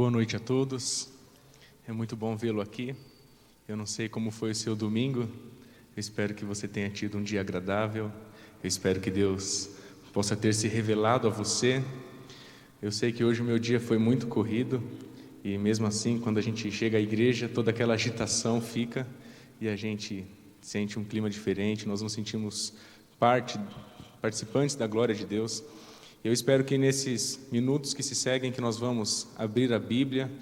Boa noite a todos, é muito bom vê-lo aqui. Eu não sei como foi o seu domingo, eu espero que você tenha tido um dia agradável, eu espero que Deus possa ter se revelado a você. Eu sei que hoje o meu dia foi muito corrido, e mesmo assim, quando a gente chega à igreja, toda aquela agitação fica, e a gente sente um clima diferente, nós nos sentimos participantes da glória de Deus. Eu espero que nesses minutos que se seguem, que nós vamos abrir a Bíblia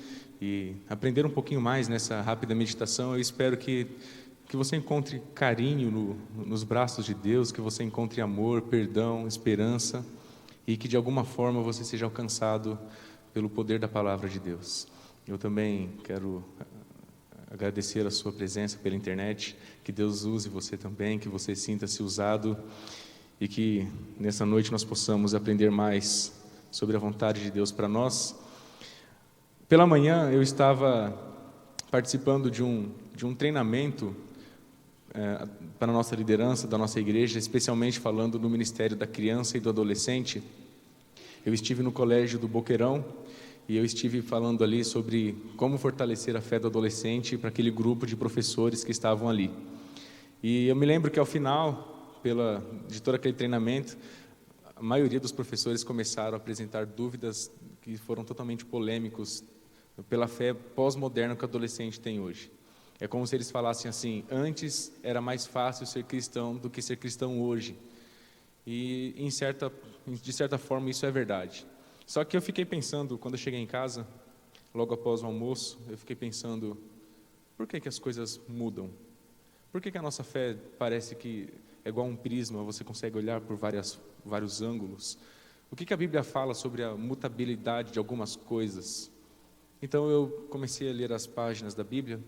e aprender um pouquinho mais nessa rápida meditação, eu espero que você encontre carinho nos braços de Deus, que você encontre amor, perdão, esperança, e que de alguma forma você seja alcançado pelo poder da palavra de Deus. Eu também quero agradecer a sua presença pela internet, que Deus use você também, que você sinta-se usado, e que nessa noite nós possamos aprender mais sobre a vontade de Deus para nós. Pela manhã eu estava participando de um treinamento para a nossa liderança da nossa igreja, especialmente falando no Ministério da Criança e do Adolescente. Eu estive no colégio do Boqueirão e eu estive falando ali sobre como fortalecer a fé do adolescente para aquele grupo de professores que estavam ali. E eu me lembro que ao final de todo aquele treinamento, a maioria dos professores começaram a apresentar dúvidas que foram totalmente polêmicos pela fé pós-moderna que o adolescente tem hoje. É como se eles falassem assim: antes era mais fácil ser cristão do que ser cristão hoje. E de certa forma isso é verdade. Só que eu fiquei pensando, quando eu cheguei em casa, logo após o almoço, eu fiquei pensando: por que as coisas mudam? Por que a nossa fé parece que é igual um prisma, você consegue olhar por vários ângulos? O que a Bíblia fala sobre a mutabilidade de algumas coisas? Então eu comecei a ler as páginas da Bíblia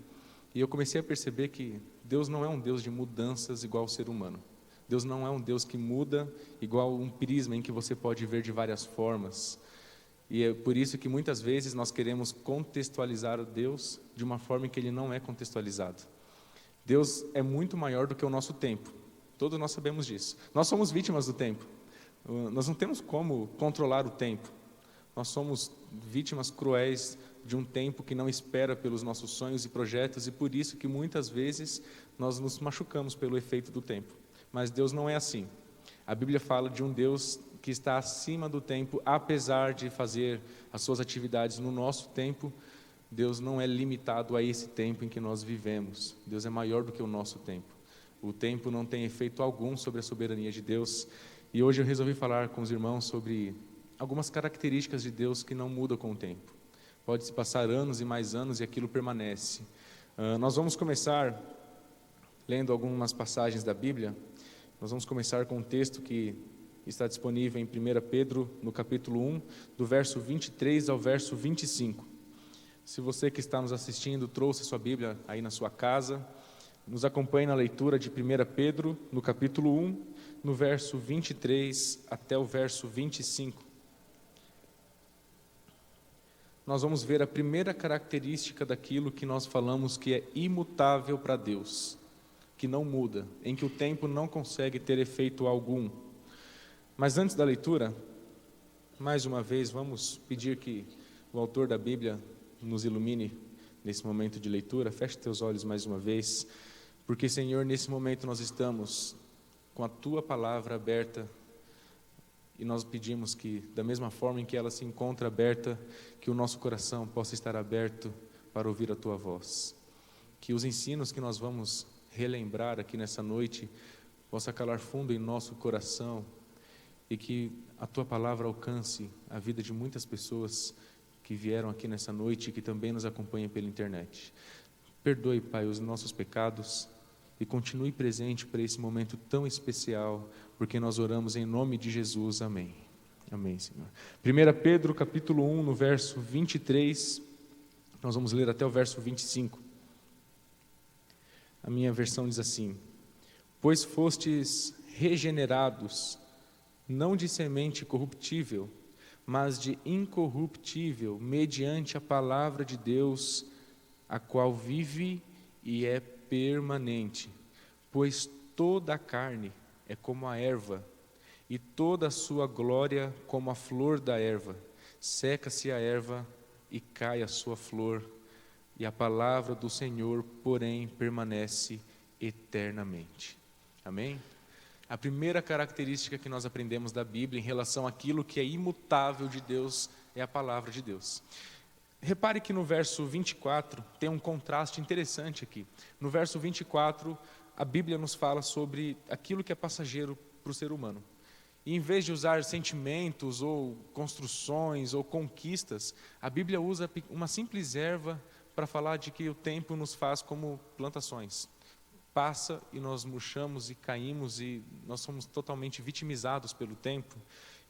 e eu comecei a perceber que Deus não é um Deus de mudanças igual ao ser humano. Deus não é um Deus que muda igual um prisma em que você pode ver de várias formas. E é por isso que muitas vezes nós queremos contextualizar o Deus de uma forma em que Ele não é contextualizado. Deus é muito maior do que o nosso tempo. Todos nós sabemos disso. Nós somos vítimas do tempo. Nós não temos como controlar o tempo. Nós somos vítimas cruéis de um tempo que não espera pelos nossos sonhos e projetos, e por isso que muitas vezes nós nos machucamos pelo efeito do tempo. Mas Deus não é assim. A Bíblia fala de um Deus que está acima do tempo, apesar de fazer as suas atividades no nosso tempo. Deus não é limitado a esse tempo em que nós vivemos. Deus é maior do que o nosso tempo. O tempo não tem efeito algum sobre a soberania de Deus. E hoje eu resolvi falar com os irmãos sobre algumas características de Deus que não mudam com o tempo. Pode-se passar anos e mais anos e aquilo permanece. Nós vamos começar lendo algumas passagens da Bíblia. Nós vamos começar com um texto que está disponível em 1 Pedro, no capítulo 1, do verso 23 ao verso 25. Se você que está nos assistindo trouxe sua Bíblia aí na sua casa, nos acompanhe na leitura de 1 Pedro, no capítulo 1, no verso 23 até o verso 25. Nós vamos ver a primeira característica daquilo que nós falamos que é imutável para Deus, que não muda, em que o tempo não consegue ter efeito algum. Mas antes da leitura, mais uma vez, vamos pedir que o autor da Bíblia nos ilumine nesse momento de leitura. Feche teus olhos mais uma vez, porque, Senhor, nesse momento nós estamos com a Tua palavra aberta, e nós pedimos que, da mesma forma em que ela se encontra aberta, que o nosso coração possa estar aberto para ouvir a Tua voz. Que os ensinos que nós vamos relembrar aqui nessa noite possa calar fundo em nosso coração, e que a Tua palavra alcance a vida de muitas pessoas que vieram aqui nessa noite e que também nos acompanham pela internet. Perdoe, Pai, os nossos pecados e continue presente para esse momento tão especial, porque nós oramos em nome de Jesus. Amém. Amém, Senhor. 1 Pedro, capítulo 1, no verso 23, nós vamos ler até o verso 25. A minha versão diz assim: pois fostes regenerados, não de semente corruptível, mas de incorruptível, mediante a palavra de Deus, a qual vive e é permanente. Pois toda a carne é como a erva, e toda a sua glória como a flor da erva. Seca-se a erva e cai a sua flor, e a palavra do Senhor, porém, permanece eternamente. Amém? A primeira característica que nós aprendemos da Bíblia em relação àquilo que é imutável de Deus é a palavra de Deus. Repare que no verso 24 tem um contraste interessante aqui. No verso 24, a Bíblia nos fala sobre aquilo que é passageiro para o ser humano. E em vez de usar sentimentos ou construções ou conquistas, a Bíblia usa uma simples erva para falar de que o tempo nos faz como plantações. Passa e nós murchamos e caímos e nós somos totalmente vitimizados pelo tempo.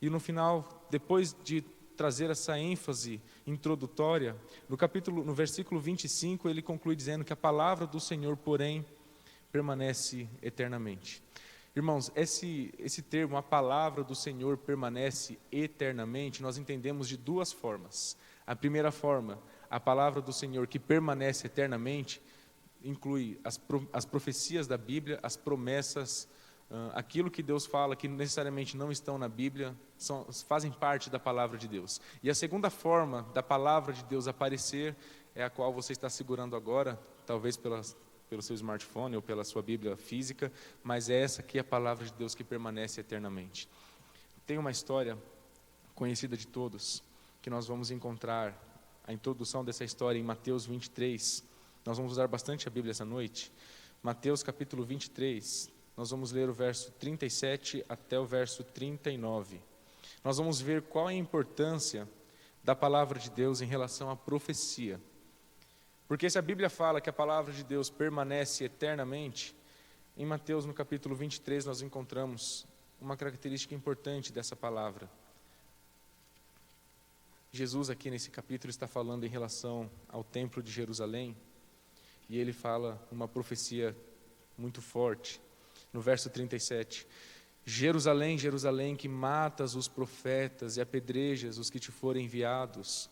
E no final, depois de trazer essa ênfase introdutória, no versículo 25, ele conclui dizendo que a palavra do Senhor, porém, permanece eternamente. Irmãos, esse termo, a palavra do Senhor permanece eternamente, nós entendemos de duas formas. A primeira forma, a palavra do Senhor que permanece eternamente, inclui as profecias da Bíblia, as promessas, aquilo que Deus fala que necessariamente não estão na Bíblia, fazem parte da palavra de Deus. E a segunda forma da palavra de Deus aparecer é a qual você está segurando agora, talvez pelo seu smartphone ou pela sua Bíblia física, mas é essa aqui a palavra de Deus que permanece eternamente. Tem uma história conhecida de todos, que nós vamos encontrar a introdução dessa história em Mateus 23. Nós vamos usar bastante a Bíblia essa noite. Mateus capítulo 23, nós vamos ler o verso 37 até o verso 39. Nós vamos ver qual é a importância da palavra de Deus em relação à profecia. Porque se a Bíblia fala que a palavra de Deus permanece eternamente, em Mateus no capítulo 23 nós encontramos uma característica importante dessa palavra. Jesus aqui nesse capítulo está falando em relação ao templo de Jerusalém, e ele fala uma profecia muito forte, no verso 37. Jerusalém, Jerusalém, que matas os profetas e apedrejas os que te forem enviados.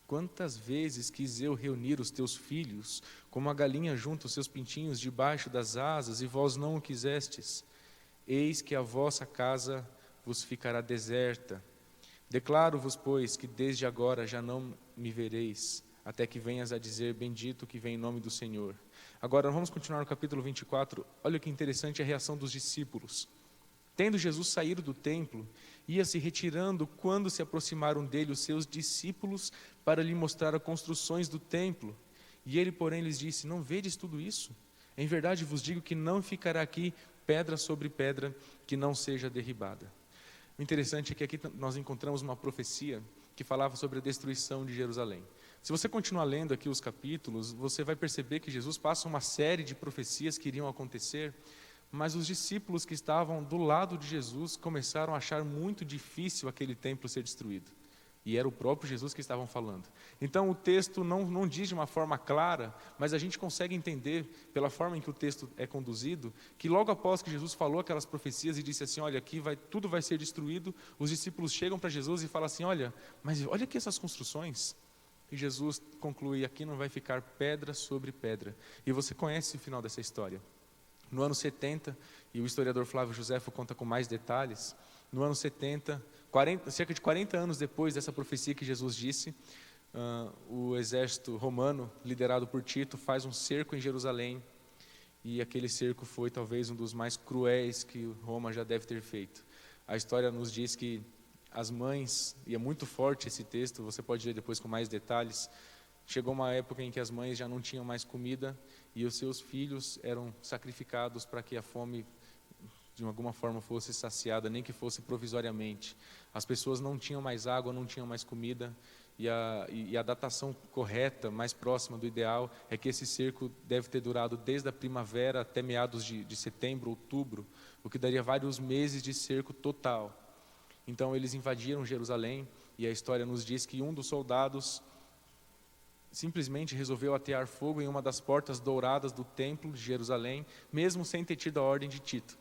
Quantas vezes quis eu reunir os teus filhos, como a galinha junta os seus pintinhos debaixo das asas, e vós não o quisestes? Eis que a vossa casa vos ficará deserta. Declaro-vos, pois, que desde agora já não me vereis, até que venhas a dizer, bendito que vem em nome do Senhor. Agora, vamos continuar no capítulo 24. Olha que interessante a reação dos discípulos. Tendo Jesus saído do templo, ia se retirando quando se aproximaram dele os seus discípulos para lhe mostrar as construções do templo. E ele, porém, lhes disse, não vedes tudo isso? Em verdade vos digo que não ficará aqui pedra sobre pedra que não seja derribada. O interessante é que aqui nós encontramos uma profecia que falava sobre a destruição de Jerusalém. Se você continuar lendo aqui os capítulos, você vai perceber que Jesus passa uma série de profecias que iriam acontecer, mas os discípulos que estavam do lado de Jesus começaram a achar muito difícil aquele templo ser destruído. E era o próprio Jesus que estavam falando. Então o texto não diz de uma forma clara, mas a gente consegue entender, pela forma em que o texto é conduzido, que logo após que Jesus falou aquelas profecias e disse assim, olha, aqui tudo vai ser destruído, os discípulos chegam para Jesus e falam assim, olha, mas olha aqui essas construções. E Jesus conclui, aqui não vai ficar pedra sobre pedra. E você conhece o final dessa história. No ano 70, e o historiador Flávio Josefo conta com mais detalhes, no ano 70, cerca de 40 anos depois dessa profecia que Jesus disse, o exército romano, liderado por Tito, faz um cerco em Jerusalém, e aquele cerco foi talvez um dos mais cruéis que Roma já deve ter feito. A história nos diz que as mães, e é muito forte esse texto, você pode ler depois com mais detalhes, chegou uma época em que as mães já não tinham mais comida, e os seus filhos eram sacrificados para que a fome de alguma forma fosse saciada, nem que fosse provisoriamente. As pessoas não tinham mais água, não tinham mais comida, e a datação correta, mais próxima do ideal, é que esse cerco deve ter durado desde a primavera até meados de setembro, outubro, o que daria vários meses de cerco total. Então eles invadiram Jerusalém, e a história nos diz que um dos soldados simplesmente resolveu atear fogo em uma das portas douradas do templo de Jerusalém, mesmo sem ter tido a ordem de Tito.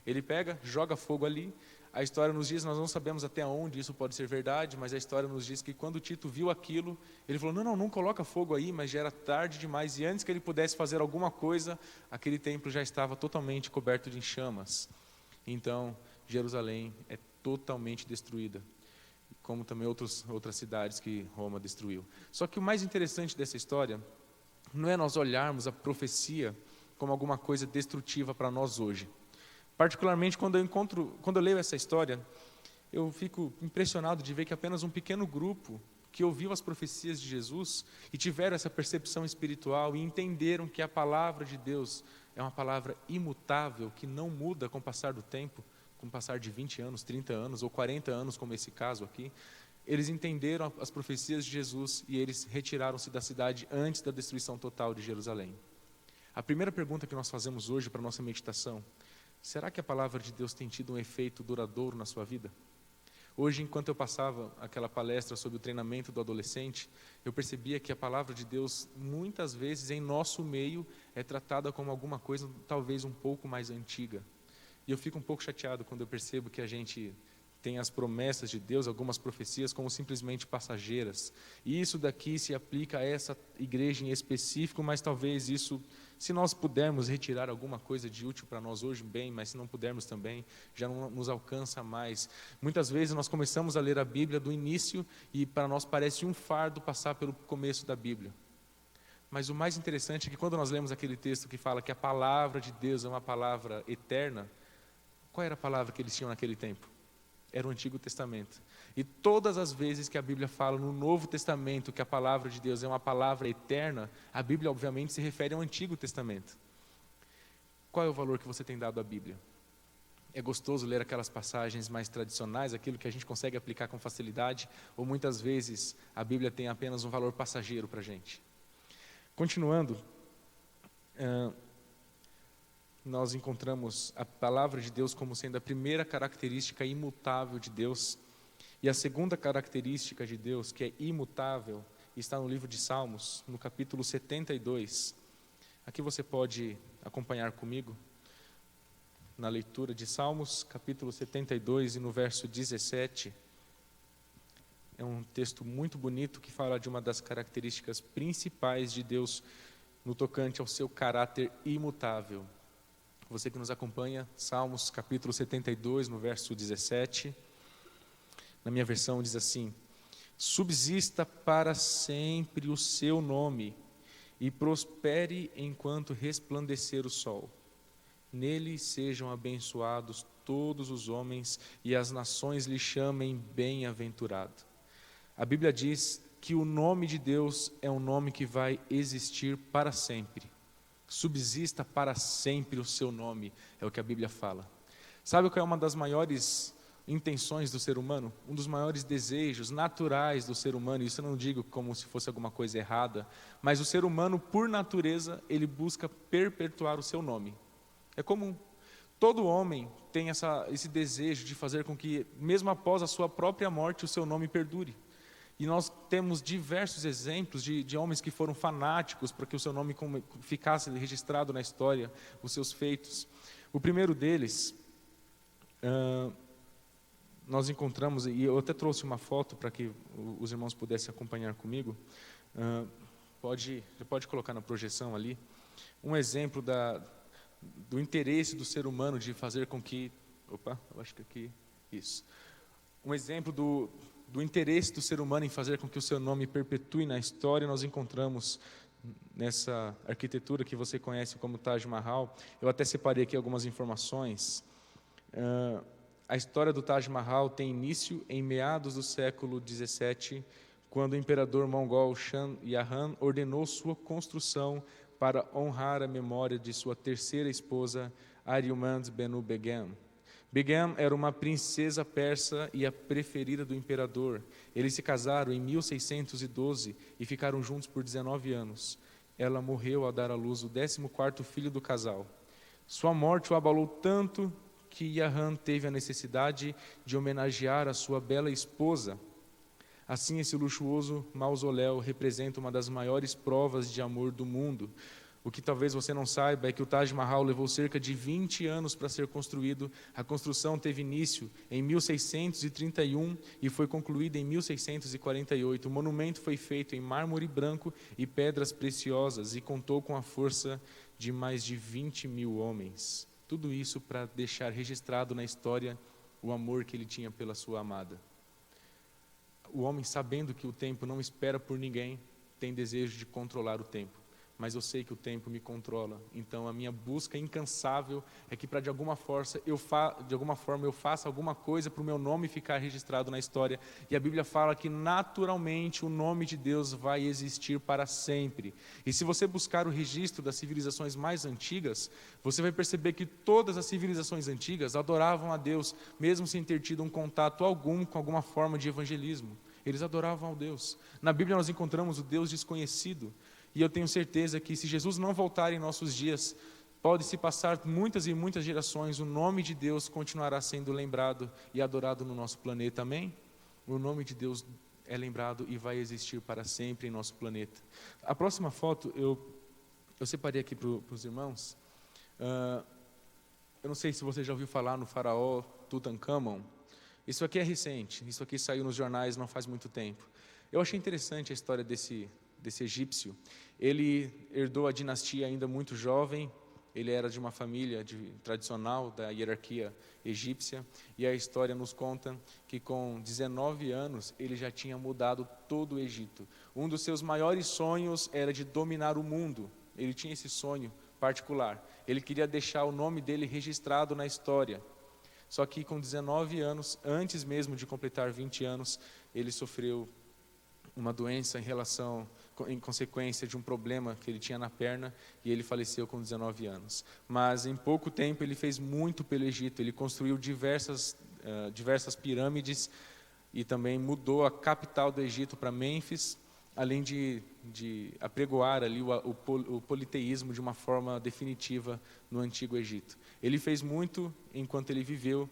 Ele pega, joga fogo ali, a história nos diz, nós não sabemos até onde isso pode ser verdade, mas a história nos diz que quando Tito viu aquilo, ele falou, não coloca fogo aí, mas já era tarde demais, e antes que ele pudesse fazer alguma coisa, aquele templo já estava totalmente coberto de chamas. Então, Jerusalém é totalmente destruída. como também outras cidades que Roma destruiu. Só que o mais interessante dessa história não é nós olharmos a profecia como alguma coisa destrutiva para nós hoje. Particularmente quando eu leio essa história, eu fico impressionado de ver que apenas um pequeno grupo que ouviu as profecias de Jesus e tiveram essa percepção espiritual e entenderam que a palavra de Deus é uma palavra imutável, que não muda com o passar do tempo, com o passar de 20 anos, 30 anos ou 40 anos, como esse caso aqui. Eles entenderam as profecias de Jesus e eles retiraram-se da cidade antes da destruição total de Jerusalém. A primeira pergunta que nós fazemos hoje para a nossa meditação: será que a palavra de Deus tem tido um efeito duradouro na sua vida? Hoje, enquanto eu passava aquela palestra sobre o treinamento do adolescente, eu percebia que a palavra de Deus, muitas vezes, em nosso meio, é tratada como alguma coisa talvez um pouco mais antiga. E eu fico um pouco chateado quando eu percebo que a gente tem as promessas de Deus, algumas profecias, como simplesmente passageiras. E isso daqui se aplica a essa igreja em específico, mas talvez isso, se nós pudermos retirar alguma coisa de útil para nós hoje, bem, mas se não pudermos também, já não nos alcança mais. Muitas vezes nós começamos a ler a Bíblia do início e para nós parece um fardo passar pelo começo da Bíblia. Mas o mais interessante é que quando nós lemos aquele texto que fala que a palavra de Deus é uma palavra eterna, qual era a palavra que eles tinham naquele tempo? Era o Antigo Testamento. E todas as vezes que a Bíblia fala no Novo Testamento que a palavra de Deus é uma palavra eterna, a Bíblia obviamente se refere ao Antigo Testamento. Qual é o valor que você tem dado à Bíblia? É gostoso ler aquelas passagens mais tradicionais, aquilo que a gente consegue aplicar com facilidade, ou muitas vezes a Bíblia tem apenas um valor passageiro para a gente? Continuando, nós encontramos a palavra de Deus como sendo a primeira característica imutável de Deus. E a segunda característica de Deus, que é imutável, está no livro de Salmos, no capítulo 72. Aqui você pode acompanhar comigo na leitura de Salmos, capítulo 72, e no verso 17. É um texto muito bonito que fala de uma das características principais de Deus no tocante ao seu caráter imutável. Você que nos acompanha, Salmos capítulo 72, no verso 17, na minha versão diz assim: subsista para sempre o seu nome, e prospere enquanto resplandecer o sol. Nele sejam abençoados todos os homens, e as nações lhe chamem bem-aventurado. A Bíblia diz que o nome de Deus é um nome que vai existir para sempre. Subsista para sempre o seu nome, é o que a Bíblia fala. Sabe qual é uma das maiores intenções do ser humano? Um dos maiores desejos naturais do ser humano, e isso eu não digo como se fosse alguma coisa errada, mas o ser humano, por natureza, ele busca perpetuar o seu nome. É comum. Todo homem tem esse desejo de fazer com que, mesmo após a sua própria morte, o seu nome perdure. E nós temos diversos exemplos de homens que foram fanáticos para que o seu nome ficasse registrado na história, os seus feitos. O primeiro deles, nós encontramos, e eu até trouxe uma foto para que os irmãos pudessem acompanhar comigo. Pode colocar na projeção ali. Um exemplo do interesse do ser humano de fazer com que... eu acho que aqui... Isso. Um exemplo do interesse do ser humano em fazer com que o seu nome perpetue na história, nós encontramos nessa arquitetura que você conhece como Taj Mahal. Eu até separei aqui algumas informações. A história do Taj Mahal tem início em meados do século XVII, quando o imperador mongol Shah Jahan ordenou sua construção para honrar a memória de sua terceira esposa, Aryumand Benu Begum. Begum era uma princesa persa e a preferida do imperador. Eles se casaram em 1612 e ficaram juntos por 19 anos. Ela morreu ao dar à luz o 14º filho do casal. Sua morte o abalou tanto que Jahan teve a necessidade de homenagear a sua bela esposa. Assim, esse luxuoso mausoléu representa uma das maiores provas de amor do mundo. O que talvez você não saiba é que o Taj Mahal levou cerca de 20 anos para ser construído. A construção teve início em 1631 e foi concluída em 1648. O monumento foi feito em mármore branco e pedras preciosas e contou com a força de mais de 20.000 homens. Tudo isso para deixar registrado na história o amor que ele tinha pela sua amada. O homem, sabendo que o tempo não espera por ninguém, tem desejo de controlar o tempo. Mas eu sei que o tempo me controla, então a minha busca incansável é que de alguma forma eu faça alguma coisa para o meu nome ficar registrado na história. E a Bíblia fala que naturalmente o nome de Deus vai existir para sempre. E se você buscar o registro das civilizações mais antigas, você vai perceber que todas as civilizações antigas adoravam a Deus, mesmo sem ter tido um contato algum com alguma forma de evangelismo. Eles adoravam ao Deus. Na Bíblia nós encontramos o Deus desconhecido. E eu tenho certeza que se Jesus não voltar em nossos dias, pode-se passar muitas e muitas gerações, o nome de Deus continuará sendo lembrado e adorado no nosso planeta, amém? O nome de Deus é lembrado e vai existir para sempre em nosso planeta. A próxima foto eu separei aqui para os irmãos. Eu não sei se você já ouviu falar no faraó Tutankhamon. Isso aqui é recente, isso aqui saiu nos jornais não faz muito tempo. Eu achei interessante a história desse egípcio. Ele herdou a dinastia ainda muito jovem, ele era de uma família tradicional da hierarquia egípcia, e a história nos conta que com 19 anos ele já tinha mudado todo o Egito. Um dos seus maiores sonhos era de dominar o mundo, ele tinha esse sonho particular, ele queria deixar o nome dele registrado na história. Só que com 19 anos, antes mesmo de completar 20 anos, ele sofreu uma doença em consequência de um problema que ele tinha na perna, e ele faleceu com 19 anos. Mas em pouco tempo ele fez muito pelo Egito, ele construiu diversas pirâmides e também mudou a capital do Egito para Mênfis, além de apregoar ali o politeísmo de uma forma definitiva no Antigo Egito. Ele fez muito enquanto ele viveu,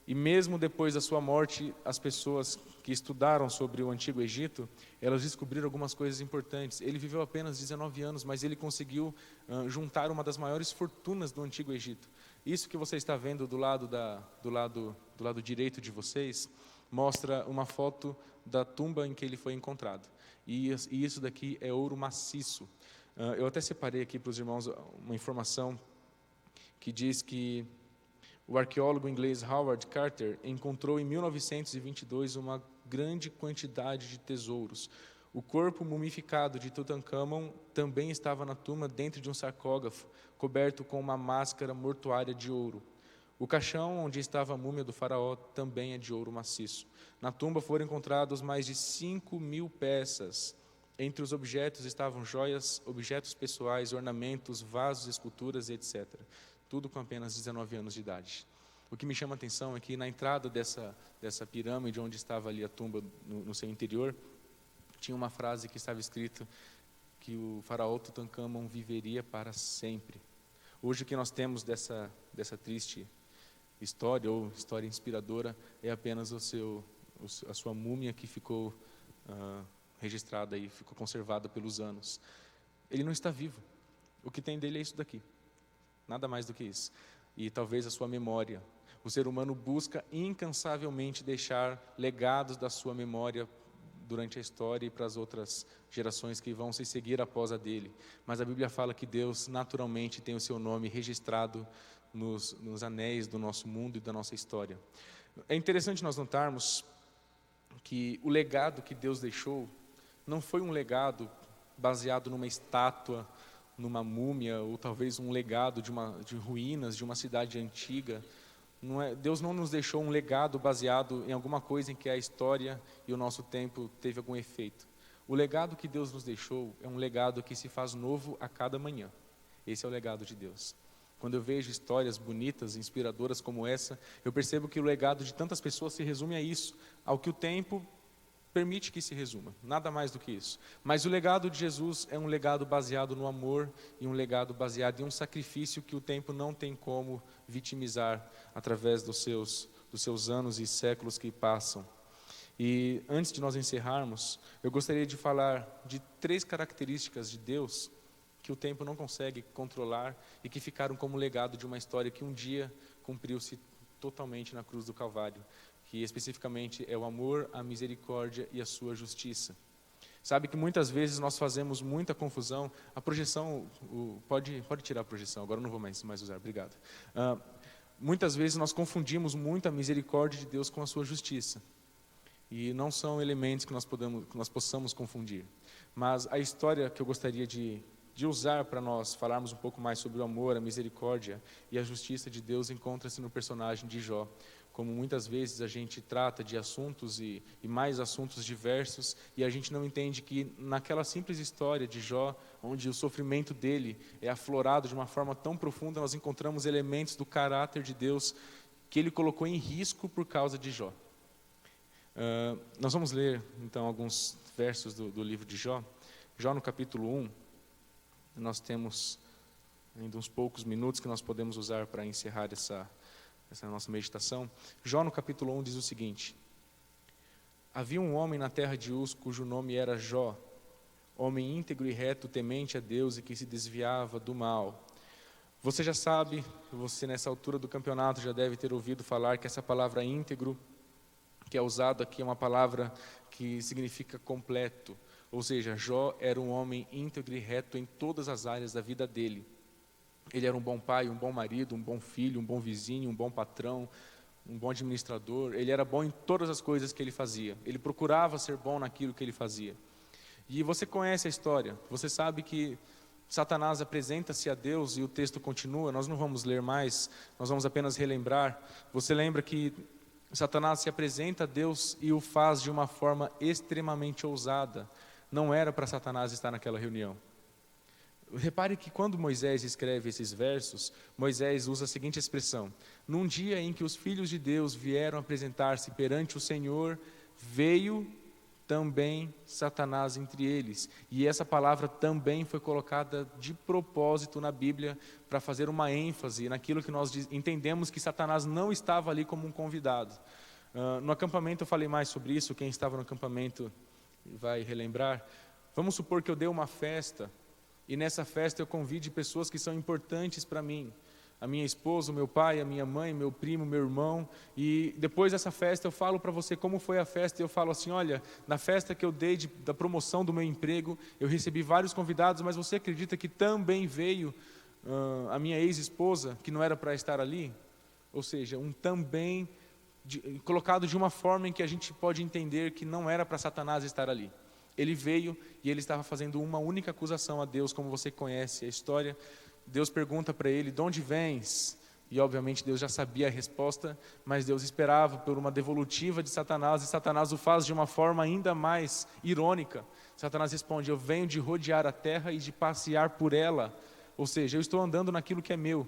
e mesmo depois da sua morte, as pessoas que estudaram sobre o Antigo Egito, elas descobriram algumas coisas importantes. Ele viveu apenas 19 anos, mas ele conseguiu juntar uma das maiores fortunas do Antigo Egito. Isso que você está vendo do lado direito de vocês, mostra uma foto da tumba em que ele foi encontrado. E isso daqui é ouro maciço. Eu até separei aqui para os irmãos uma informação que diz que o arqueólogo inglês Howard Carter encontrou em 1922 uma grande quantidade de tesouros. O corpo mumificado de Tutankhamon também estava na tumba dentro de um sarcófago, coberto com uma máscara mortuária de ouro. O caixão onde estava a múmia do faraó também é de ouro maciço. Na tumba foram encontrados mais de 5.000 peças. Entre os objetos estavam joias, objetos pessoais, ornamentos, vasos, esculturas, etc. Tudo com apenas 19 anos de idade. O que me chama a atenção é que na entrada dessa pirâmide, onde estava ali a tumba no seu interior, tinha uma frase que estava escrita que o faraó Tutankhamon viveria para sempre. Hoje o que nós temos dessa triste história, ou história inspiradora, é apenas a sua múmia que ficou registrada e ficou conservada pelos anos. Ele não está vivo. O que tem dele é isso daqui. Nada mais do que isso. E talvez a sua memória. O ser humano busca incansavelmente deixar legados da sua memória durante a história e para as outras gerações que vão se seguir após a dele. Mas a Bíblia fala que Deus naturalmente tem o seu nome registrado nos anéis do nosso mundo e da nossa história. É interessante nós notarmos que o legado que Deus deixou não foi um legado baseado numa estátua, numa múmia, ou talvez um legado de ruínas de uma cidade antiga. Deus não nos deixou um legado baseado em alguma coisa em que a história e o nosso tempo teve algum efeito. O legado que Deus nos deixou é um legado que se faz novo a cada manhã. Esse é o legado de Deus. Quando eu vejo histórias bonitas, inspiradoras como essa, eu percebo que o legado de tantas pessoas se resume a isso, ao que o tempo permite que se resuma, nada mais do que isso. Mas o legado de Jesus é um legado baseado no amor e um legado baseado em um sacrifício que o tempo não tem como vitimizar através dos seus anos e séculos que passam. E antes de nós encerrarmos, eu gostaria de falar de 3 características de Deus que o tempo não consegue controlar e que ficaram como legado de uma história que um dia cumpriu-se totalmente na cruz do Calvário, que especificamente é o amor, a misericórdia e a sua justiça. Sabe que muitas vezes nós fazemos muita confusão. A projeção, pode tirar a projeção, agora eu não vou mais usar, obrigado. Muitas vezes nós confundimos muito a misericórdia de Deus com a sua justiça. e não são elementos que nós possamos confundir. Mas a história que eu gostaria de usar para nós falarmos um pouco mais sobre o amor, a misericórdia e a justiça de Deus encontra-se no personagem de Jó. Como muitas vezes a gente trata de assuntos e mais assuntos diversos, e a gente não entende que naquela simples história de Jó, onde o sofrimento dele é aflorado de uma forma tão profunda, nós encontramos elementos do caráter de Deus que ele colocou em risco por causa de Jó. Nós vamos ler então alguns versos do livro de Jó. Jó no capítulo 1, nós temos ainda uns poucos minutos que nós podemos usar para encerrar essa nossa meditação. Jó no capítulo 1 diz o seguinte: havia um homem na terra de Uz, cujo nome era Jó, homem íntegro e reto, temente a Deus e que se desviava do mal. Você já sabe, você nessa altura do campeonato já deve ter ouvido falar que essa palavra íntegro, que é usada aqui, é uma palavra que significa completo. Ou seja, Jó era um homem íntegro e reto em todas as áreas da vida dele. Ele era um bom pai, um bom marido, um bom filho, um bom vizinho, um bom patrão, um bom administrador. Ele era bom em todas as coisas que ele fazia. Ele procurava ser bom naquilo que ele fazia. E você conhece a história. Você sabe que Satanás apresenta-se a Deus e o texto continua. Nós não vamos ler mais, nós vamos apenas relembrar. Você lembra que Satanás se apresenta a Deus e o faz de uma forma extremamente ousada. Não era para Satanás estar naquela reunião. Repare que quando Moisés escreve esses versos, Moisés usa a seguinte expressão: num dia em que os filhos de Deus vieram apresentar-se perante o Senhor, veio também Satanás entre eles. E essa palavra também foi colocada de propósito na Bíblia para fazer uma ênfase naquilo que nós entendemos que Satanás não estava ali como um convidado. No acampamento eu falei mais sobre isso, quem estava no acampamento vai relembrar. Vamos supor que eu dei uma festa, e nessa festa eu convide pessoas que são importantes para mim, a minha esposa, o meu pai, a minha mãe, meu primo, meu irmão, e depois dessa festa eu falo para você como foi a festa, e eu falo assim: olha, na festa que eu dei da promoção do meu emprego, eu recebi vários convidados, mas você acredita que também veio a minha ex-esposa, que não era para estar ali? Ou seja, um também colocado de uma forma em que a gente pode entender que não era para Satanás estar ali. Ele veio e ele estava fazendo uma única acusação a Deus, como você conhece a história. Deus pergunta para ele: de onde vens? E obviamente Deus já sabia a resposta, mas Deus esperava por uma devolutiva de Satanás, e Satanás o faz de uma forma ainda mais irônica. Satanás responde: eu venho de rodear a terra e de passear por ela, ou seja, eu estou andando naquilo que é meu.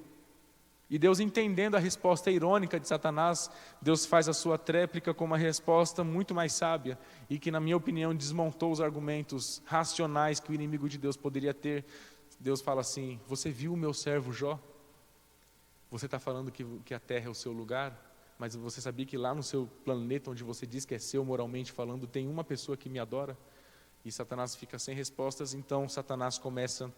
E Deus, entendendo a resposta irônica de Satanás, Deus faz a sua tréplica com uma resposta muito mais sábia, e que, na minha opinião, desmontou os argumentos racionais que o inimigo de Deus poderia ter. Deus fala assim: você viu o meu servo Jó? Você está falando que a terra é o seu lugar, mas você sabia que lá no seu planeta, onde você diz que é seu moralmente falando, tem uma pessoa que me adora? E Satanás fica sem respostas. Então Satanás começa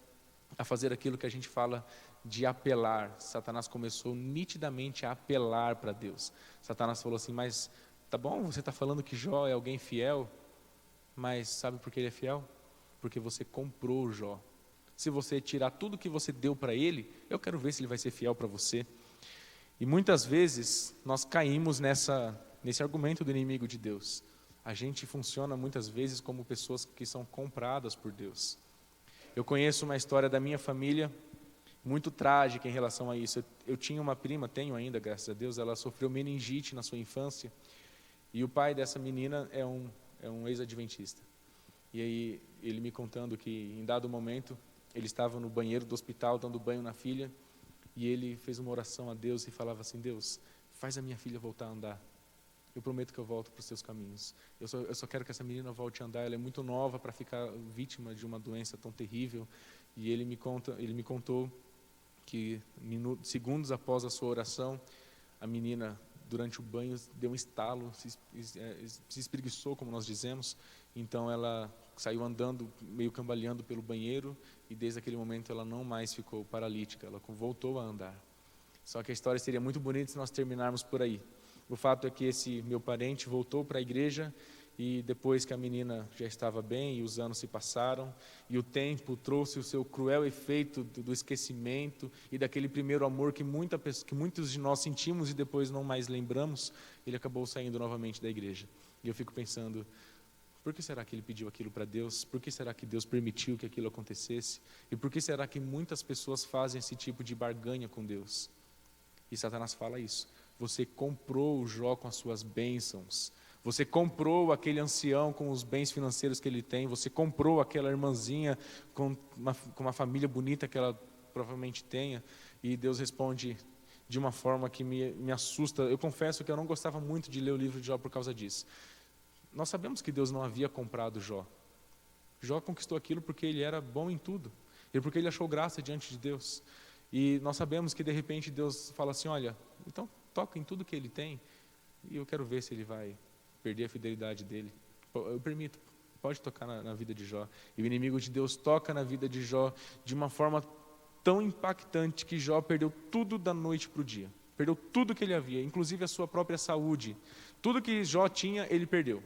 a fazer aquilo que a gente fala de apelar. Satanás começou nitidamente a apelar para Deus. Satanás falou assim: mas tá bom, você está falando que Jó é alguém fiel, mas sabe por que ele é fiel? Porque você comprou Jó. Se você tirar tudo que você deu para ele, eu quero ver se ele vai ser fiel para você. E muitas vezes nós caímos nesse argumento do inimigo de Deus. A gente funciona muitas vezes como pessoas que são compradas por Deus. Eu conheço uma história da minha família muito trágica em relação a isso. Eu tinha uma prima, tenho ainda, graças a Deus, ela sofreu meningite na sua infância, e o pai dessa menina é um ex-adventista. E aí ele me contando que em dado momento ele estava no banheiro do hospital dando banho na filha, e ele fez uma oração a Deus e falava assim: Deus, faz a minha filha voltar a andar. Eu prometo que eu volto para os seus caminhos. Eu só quero que essa menina volte a andar. Ela é muito nova para ficar vítima de uma doença tão terrível. E ele me contou que segundos após a sua oração, a menina, durante o banho, deu um estalo, se espreguiçou, como nós dizemos. Então ela saiu andando, meio cambaleando pelo banheiro, e desde aquele momento ela não mais ficou paralítica, ela voltou a andar. Só que a história seria muito bonita se nós terminarmos por aí. O fato é que esse meu parente voltou para a igreja, e depois que a menina já estava bem e os anos se passaram, e o tempo trouxe o seu cruel efeito do esquecimento e daquele primeiro amor que muitos de nós sentimos e depois não mais lembramos, ele acabou saindo novamente da igreja. E eu fico pensando, por que será que ele pediu aquilo para Deus? Por que será que Deus permitiu que aquilo acontecesse? E por que será que muitas pessoas fazem esse tipo de barganha com Deus? E Satanás fala isso. Você comprou o Jó com as suas bênçãos. Você comprou aquele ancião com os bens financeiros que ele tem. Você comprou aquela irmãzinha com uma família bonita que ela provavelmente tenha. E Deus responde de uma forma que me assusta. Eu confesso que eu não gostava muito de ler o livro de Jó por causa disso. Nós sabemos que Deus não havia comprado Jó. Jó conquistou aquilo porque ele era bom em tudo. E porque ele achou graça diante de Deus. E nós sabemos que de repente Deus fala assim, olha, então toca em tudo que ele tem. E eu quero ver se ele vai perder a fidelidade dele. Eu permito, pode tocar na vida de Jó. E o inimigo de Deus toca na vida de Jó de uma forma tão impactante que Jó perdeu tudo da noite para o dia. Perdeu tudo que ele havia, inclusive a sua própria saúde. Tudo que Jó tinha, ele perdeu.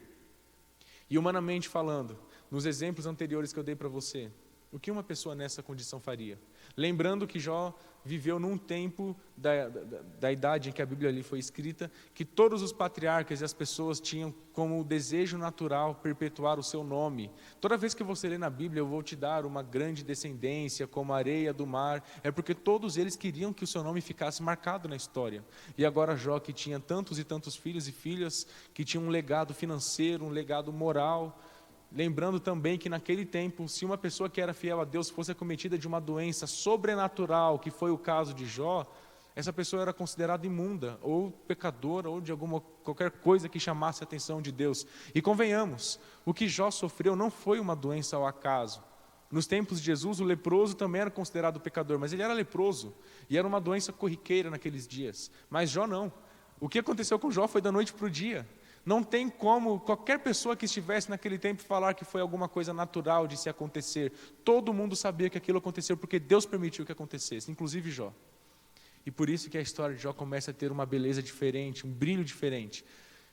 E humanamente falando, nos exemplos anteriores que eu dei para você, o que uma pessoa nessa condição faria? Lembrando que Jó viveu num tempo da idade em que a Bíblia ali foi escrita, que todos os patriarcas e as pessoas tinham como desejo natural perpetuar o seu nome. Toda vez que você lê na Bíblia, eu vou te dar uma grande descendência, como a areia do mar, é porque todos eles queriam que o seu nome ficasse marcado na história. E agora Jó, que tinha tantos e tantos filhos e filhas, que tinha um legado financeiro, um legado moral, lembrando também que naquele tempo, se uma pessoa que era fiel a Deus fosse acometida de uma doença sobrenatural, que foi o caso de Jó, essa pessoa era considerada imunda, ou pecadora, ou de qualquer coisa que chamasse a atenção de Deus. E convenhamos, o que Jó sofreu não foi uma doença ao acaso. Nos tempos de Jesus, o leproso também era considerado pecador, mas ele era leproso, e era uma doença corriqueira naqueles dias. Mas Jó não. O que aconteceu com Jó foi da noite para o dia. Não tem como qualquer pessoa que estivesse naquele tempo falar que foi alguma coisa natural de se acontecer. Todo mundo sabia que aquilo aconteceu porque Deus permitiu que acontecesse, inclusive Jó. E por isso que a história de Jó começa a ter uma beleza diferente, um brilho diferente.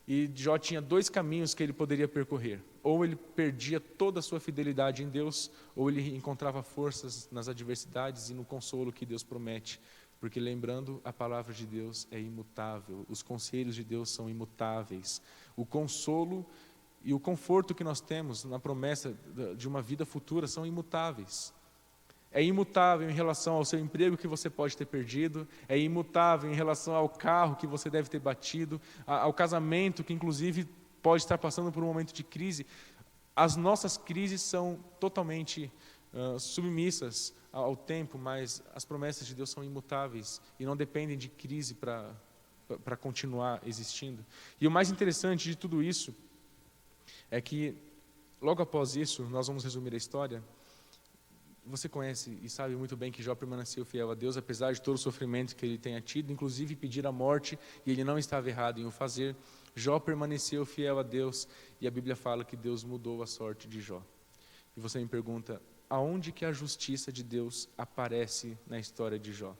E Jó tinha dois caminhos que ele poderia percorrer. Ou ele perdia toda a sua fidelidade em Deus, ou ele encontrava forças nas adversidades e no consolo que Deus promete. Porque lembrando, a palavra de Deus é imutável, os conselhos de Deus são imutáveis. O consolo e o conforto que nós temos na promessa de uma vida futura são imutáveis. É imutável em relação ao seu emprego que você pode ter perdido, é imutável em relação ao carro que você deve ter batido, ao casamento que inclusive pode estar passando por um momento de crise. As nossas crises são totalmente submissas ao tempo, mas as promessas de Deus são imutáveis e não dependem de crise para continuar existindo. E o mais interessante de tudo isso é que, logo após isso, nós vamos resumir a história. Você conhece e sabe muito bem que Jó permaneceu fiel a Deus, apesar de todo o sofrimento que ele tenha tido, inclusive pedir a morte, e ele não estava errado em o fazer. Jó permaneceu fiel a Deus, e a Bíblia fala que Deus mudou a sorte de Jó. E você me pergunta, aonde que a justiça de Deus aparece na história de Jó?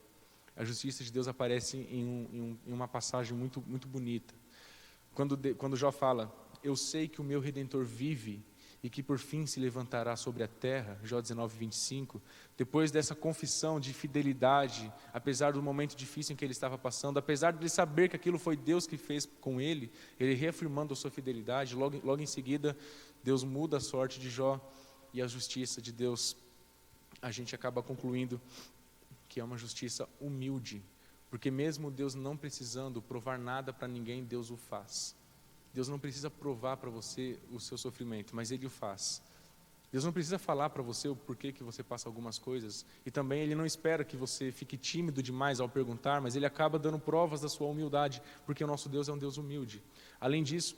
A justiça de Deus aparece em uma passagem muito, muito bonita. Quando Jó fala, eu sei que o meu Redentor vive e que por fim se levantará sobre a terra, Jó 19:25, depois dessa confissão de fidelidade, apesar do momento difícil em que ele estava passando, apesar de ele saber que aquilo foi Deus que fez com ele reafirmando a sua fidelidade, logo em seguida, Deus muda a sorte de Jó. E a justiça de Deus, a gente acaba concluindo que é uma justiça humilde, porque mesmo Deus não precisando provar nada para ninguém, Deus o faz. Deus não precisa provar para você o seu sofrimento, mas Ele o faz. Deus não precisa falar para você o porquê que você passa algumas coisas, e também Ele não espera que você fique tímido demais ao perguntar, mas Ele acaba dando provas da sua humildade, porque o nosso Deus é um Deus humilde. Além disso,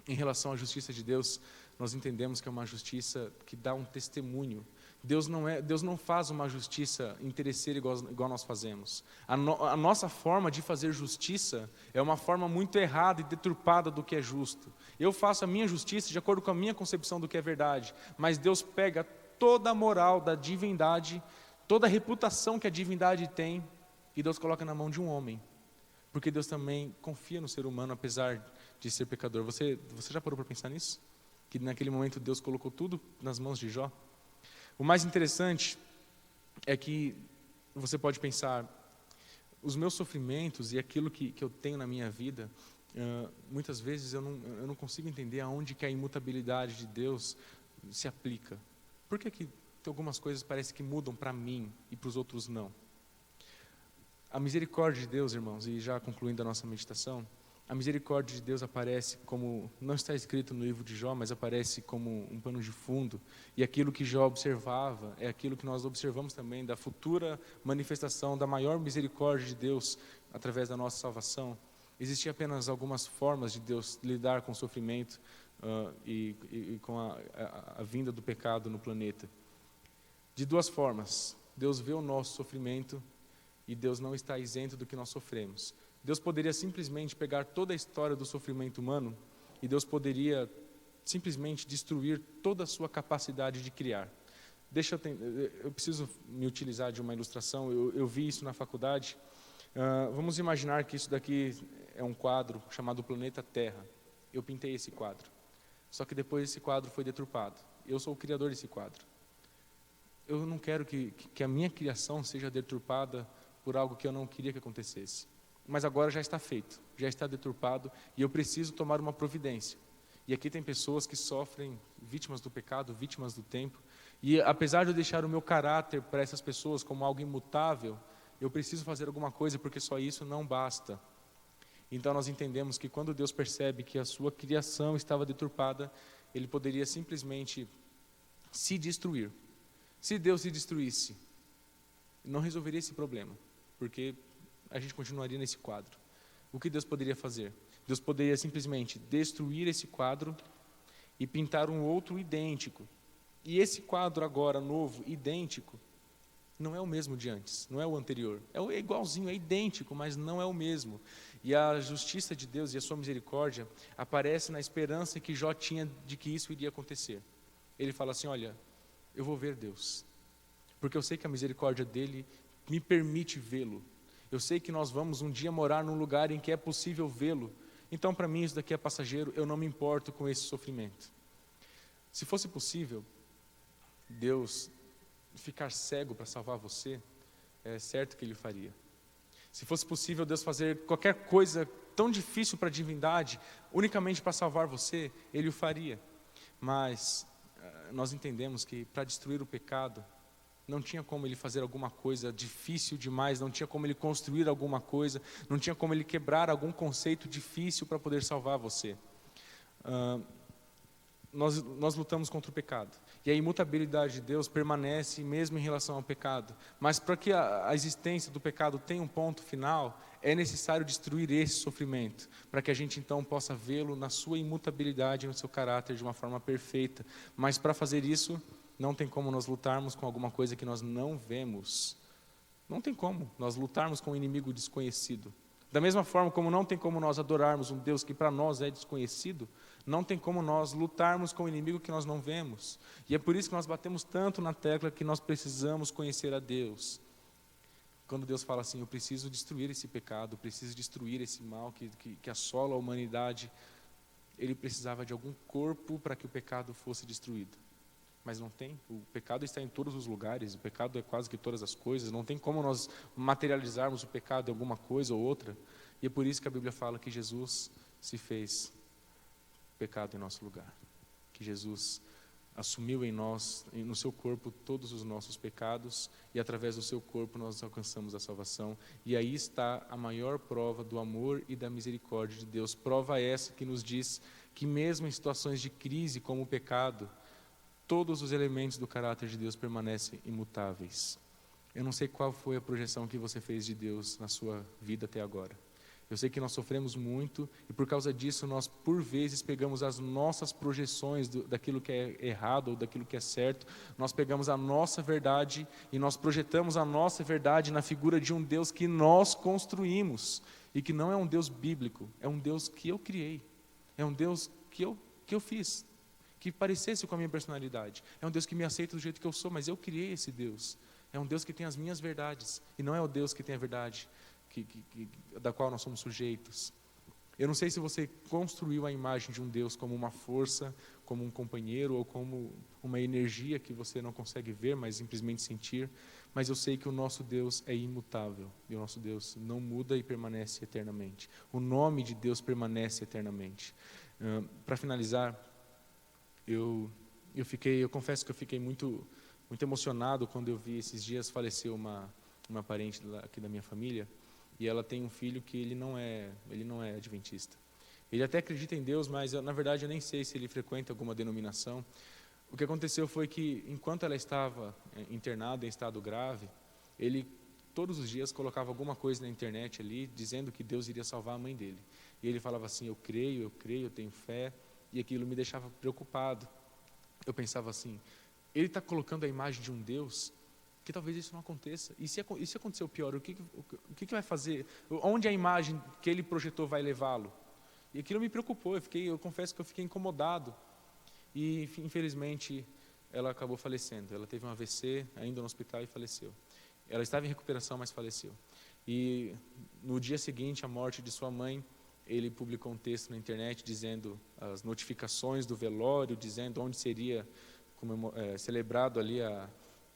em relação à justiça de Deus, nós entendemos que é uma justiça que dá um testemunho. Deus não faz uma justiça interesseira igual nós fazemos. A nossa forma de fazer justiça é uma forma muito errada e deturpada do que é justo. Eu faço a minha justiça de acordo com a minha concepção do que é verdade, mas Deus pega toda a moral da divindade, toda a reputação que a divindade tem, e Deus coloca na mão de um homem. Porque Deus também confia no ser humano, apesar de ser pecador. Você já parou para pensar nisso? Que naquele momento Deus colocou tudo nas mãos de Jó? O mais interessante é que você pode pensar, os meus sofrimentos e aquilo que eu tenho na minha vida, muitas vezes eu não consigo entender aonde que a imutabilidade de Deus se aplica. Por que tem algumas coisas parece que mudam para mim e para os outros não? A misericórdia de Deus, irmãos, e já concluindo a nossa meditação, a misericórdia de Deus aparece como, não está escrito no livro de Jó, mas aparece como um pano de fundo, e aquilo que Jó observava é aquilo que nós observamos também da futura manifestação da maior misericórdia de Deus através da nossa salvação. Existiam apenas algumas formas de Deus lidar com o sofrimento e com a vinda do pecado no planeta. De duas formas: Deus vê o nosso sofrimento e Deus não está isento do que nós sofremos. Deus poderia simplesmente pegar toda a história do sofrimento humano e Deus poderia simplesmente destruir toda a sua capacidade de criar. Eu preciso me utilizar de uma ilustração, eu vi isso na faculdade. Vamos imaginar que isso daqui é um quadro chamado Planeta Terra. Eu pintei esse quadro, só que depois esse quadro foi deturpado. Eu sou o criador desse quadro. Eu não quero que a minha criação seja deturpada por algo que eu não queria que acontecesse. Mas agora já está feito, já está deturpado e eu preciso tomar uma providência. E aqui tem pessoas que sofrem, vítimas do pecado, vítimas do tempo. E apesar de eu deixar o meu caráter para essas pessoas como algo imutável, eu preciso fazer alguma coisa porque só isso não basta. Então nós entendemos que quando Deus percebe que a sua criação estava deturpada, Ele poderia simplesmente se destruir. Se Deus se destruísse, não resolveria esse problema, porque a gente continuaria nesse quadro. O que Deus poderia fazer? Deus poderia simplesmente destruir esse quadro e pintar um outro idêntico. E esse quadro agora, novo, idêntico, não é o mesmo de antes, não é o anterior. É igualzinho, é idêntico, mas não é o mesmo. E a justiça de Deus e a sua misericórdia aparece na esperança que Jó tinha de que isso iria acontecer. Ele fala assim: olha, eu vou ver Deus, porque eu sei que a misericórdia dele me permite vê-lo. Eu sei que nós vamos um dia morar num lugar em que é possível vê-lo. Então, para mim, isso daqui é passageiro, eu não me importo com esse sofrimento. Se fosse possível Deus ficar cego para salvar você, é certo que Ele faria. Se fosse possível Deus fazer qualquer coisa tão difícil para a divindade, unicamente para salvar você, Ele o faria. Mas nós entendemos que para destruir o pecado, não tinha como Ele fazer alguma coisa difícil demais, não tinha como Ele construir alguma coisa, não tinha como Ele quebrar algum conceito difícil para poder salvar você. Nós lutamos contra o pecado, e a imutabilidade de Deus permanece mesmo em relação ao pecado, mas para que a existência do pecado tenha um ponto final, é necessário destruir esse sofrimento, para que a gente então possa vê-lo na sua imutabilidade, no seu caráter de uma forma perfeita. Mas para fazer isso, não tem como nós lutarmos com alguma coisa que nós não vemos. Não tem como nós lutarmos com um inimigo desconhecido. Da mesma forma como não tem como nós adorarmos um Deus que para nós é desconhecido, não tem como nós lutarmos com um inimigo que nós não vemos. E é por isso que nós batemos tanto na tecla que nós precisamos conhecer a Deus. Quando Deus fala assim: eu preciso destruir esse pecado, preciso destruir esse mal que assola a humanidade, Ele precisava de algum corpo para que o pecado fosse destruído. Mas não tem, o pecado está em todos os lugares, o pecado é quase que todas as coisas, não tem como nós materializarmos o pecado em alguma coisa ou outra, e é por isso que a Bíblia fala que Jesus se fez pecado em nosso lugar, que Jesus assumiu em nós, no seu corpo, todos os nossos pecados, e através do seu corpo nós alcançamos a salvação, e aí está a maior prova do amor e da misericórdia de Deus, prova essa que nos diz que mesmo em situações de crise como o pecado, todos os elementos do caráter de Deus permanecem imutáveis. Eu não sei qual foi a projeção que você fez de Deus na sua vida até agora. Eu sei que nós sofremos muito e por causa disso nós por vezes pegamos as nossas projeções daquilo que é errado ou daquilo que é certo. Nós pegamos a nossa verdade e nós projetamos a nossa verdade na figura de um Deus que nós construímos e que não é um Deus bíblico, é um Deus que eu criei, é um Deus que eu fiz, que parecesse com a minha personalidade. É um Deus que me aceita do jeito que eu sou, mas eu criei esse Deus. É um Deus que tem as minhas verdades, e não é o Deus que tem a verdade da qual nós somos sujeitos. Eu não sei se você construiu a imagem de um Deus como uma força, como um companheiro ou como uma energia que você não consegue ver, mas simplesmente sentir, mas eu sei que o nosso Deus é imutável e o nosso Deus não muda e permanece eternamente. O nome de Deus permanece eternamente. Para finalizar, eu confesso que eu fiquei muito emocionado quando eu vi esses dias faleceu uma parente aqui da minha família, e ela tem um filho que ele não é adventista. Ele até acredita em Deus, mas na verdade eu nem sei se ele frequenta alguma denominação. O que aconteceu foi que, enquanto ela estava internada em estado grave, ele todos os dias colocava alguma coisa na internet ali, dizendo que Deus iria salvar a mãe dele. E ele falava assim, eu creio, eu tenho fé, e aquilo me deixava preocupado. Eu pensava assim, ele está colocando a imagem de um Deus que talvez isso não aconteça. E se acontecer o pior, o que vai fazer? Onde a imagem que ele projetou vai levá-lo? E aquilo me preocupou, eu confesso que eu fiquei incomodado. E, infelizmente, ela acabou falecendo. Ela teve um AVC, ainda no hospital, e faleceu. Ela estava em recuperação, mas faleceu. E no dia seguinte à morte de sua mãe, ele publicou um texto na internet dizendo as notificações do velório, dizendo onde seria celebrado ali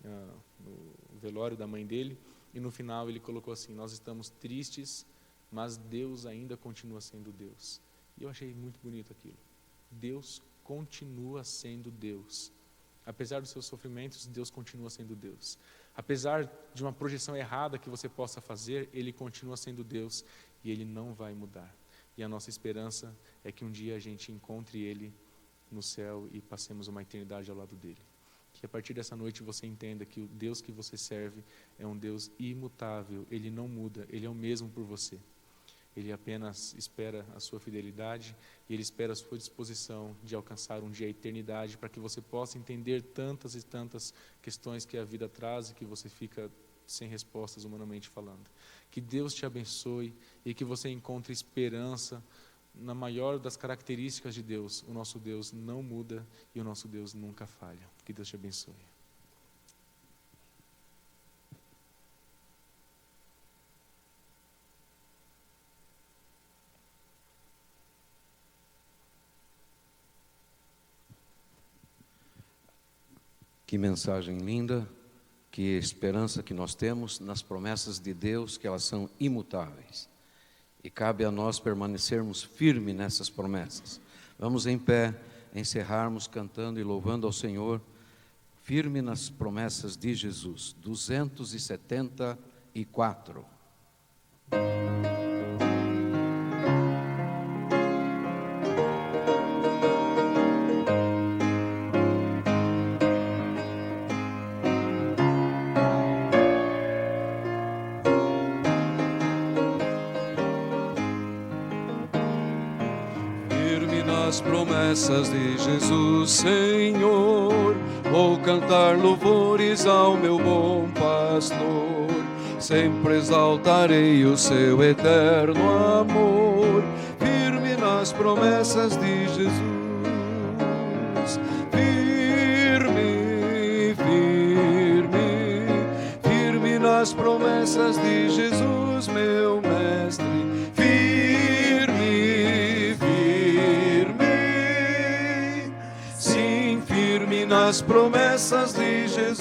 o velório da mãe dele. E no final ele colocou assim, nós estamos tristes, mas Deus ainda continua sendo Deus. E eu achei muito bonito aquilo. Deus continua sendo Deus. Apesar dos seus sofrimentos, Deus continua sendo Deus. Apesar de uma projeção errada que você possa fazer, Ele continua sendo Deus e Ele não vai mudar. E a nossa esperança é que um dia a gente encontre Ele no céu e passemos uma eternidade ao lado dEle. Que a partir dessa noite você entenda que o Deus que você serve é um Deus imutável, Ele não muda, Ele é o mesmo por você. Ele apenas espera a sua fidelidade e Ele espera a sua disposição de alcançar um dia a eternidade para que você possa entender tantas e tantas questões que a vida traz e que você fica sem respostas humanamente falando. Que Deus te abençoe e que você encontre esperança na maior das características de Deus. O nosso Deus não muda e o nosso Deus nunca falha. Que Deus te abençoe. Que mensagem linda, que esperança que nós temos nas promessas de Deus, que elas são imutáveis. E cabe a nós permanecermos firmes nessas promessas. Vamos em pé, encerrarmos cantando e louvando ao Senhor, firme nas promessas de Jesus. 274. As promessas de Jesus, Senhor, vou cantar louvores ao meu bom pastor, sempre exaltarei o seu eterno amor, firme nas promessas de Jesus, firme nas promessas de Jesus, meu mestre, nas promessas de Jesus,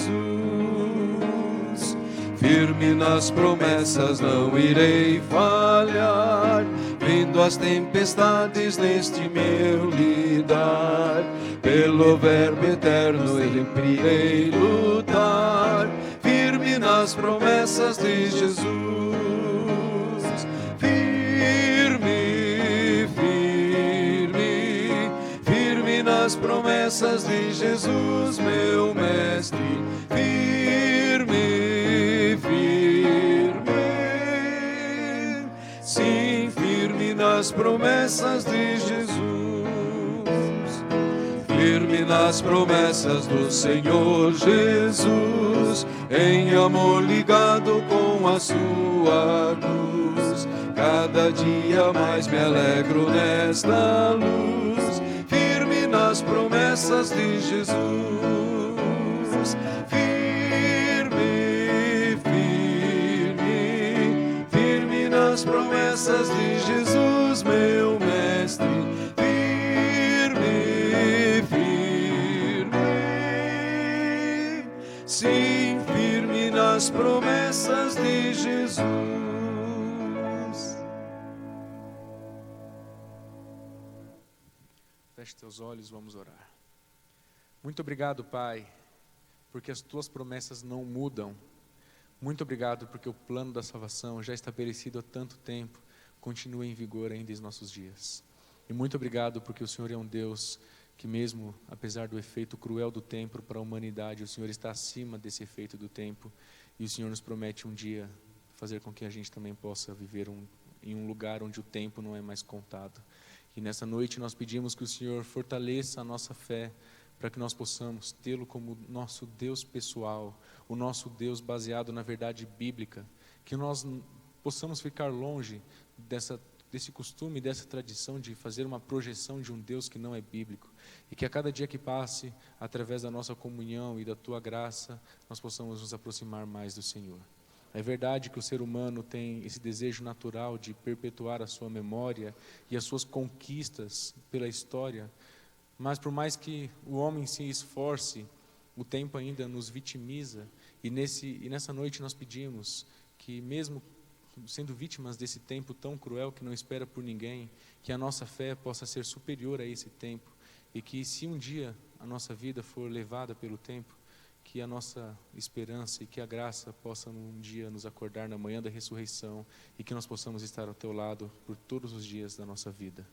firme nas promessas, não irei falhar, vindo as tempestades neste meu lidar, pelo verbo eterno sempre irei lutar, firme nas promessas de Jesus, nas promessas de Jesus, meu mestre, sim, firme nas promessas de Jesus, firme nas promessas do Senhor Jesus, em amor ligado com a sua luz, cada dia mais me alegro nesta luz, nas promessas de Jesus, firme nas promessas de Jesus, Jesus, meu mestre, firme, firme, sim, firme nas promessas de Jesus. Feche teus olhos, vamos orar. Muito obrigado, Pai, porque as tuas promessas não mudam. Muito obrigado porque o plano da salvação, já estabelecido há tanto tempo, continua em vigor ainda em nossos dias. E muito obrigado porque o Senhor é um Deus que, mesmo apesar do efeito cruel do tempo para a humanidade, o Senhor está acima desse efeito do tempo, e o Senhor nos promete um dia fazer com que a gente também possa viver em um lugar onde o tempo não é mais contado. E nessa noite nós pedimos que o Senhor fortaleça a nossa fé, para que nós possamos tê-lo como nosso Deus pessoal, o nosso Deus baseado na verdade bíblica, que nós possamos ficar longe desse costume, dessa tradição de fazer uma projeção de um Deus que não é bíblico, e que a cada dia que passe, através da nossa comunhão e da Tua graça, nós possamos nos aproximar mais do Senhor. É verdade que o ser humano tem esse desejo natural de perpetuar a sua memória e as suas conquistas pela história, mas por mais que o homem se esforce, o tempo ainda nos vitimiza, e nessa noite nós pedimos que, mesmo sendo vítimas desse tempo tão cruel que não espera por ninguém, que a nossa fé possa ser superior a esse tempo, e que, se um dia a nossa vida for levada pelo tempo, que a nossa esperança e que a graça possa um dia nos acordar na manhã da ressurreição, e que nós possamos estar ao Teu lado por todos os dias da nossa vida.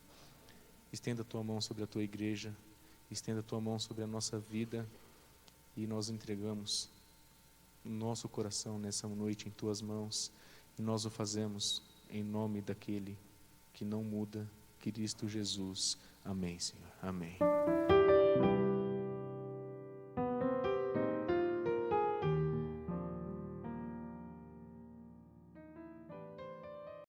Estenda a Tua mão sobre a Tua igreja, estenda a Tua mão sobre a nossa vida, e nós entregamos o nosso coração nessa noite em Tuas mãos, e nós o fazemos em nome daquele que não muda, Cristo Jesus. Amém, Senhor. Amém.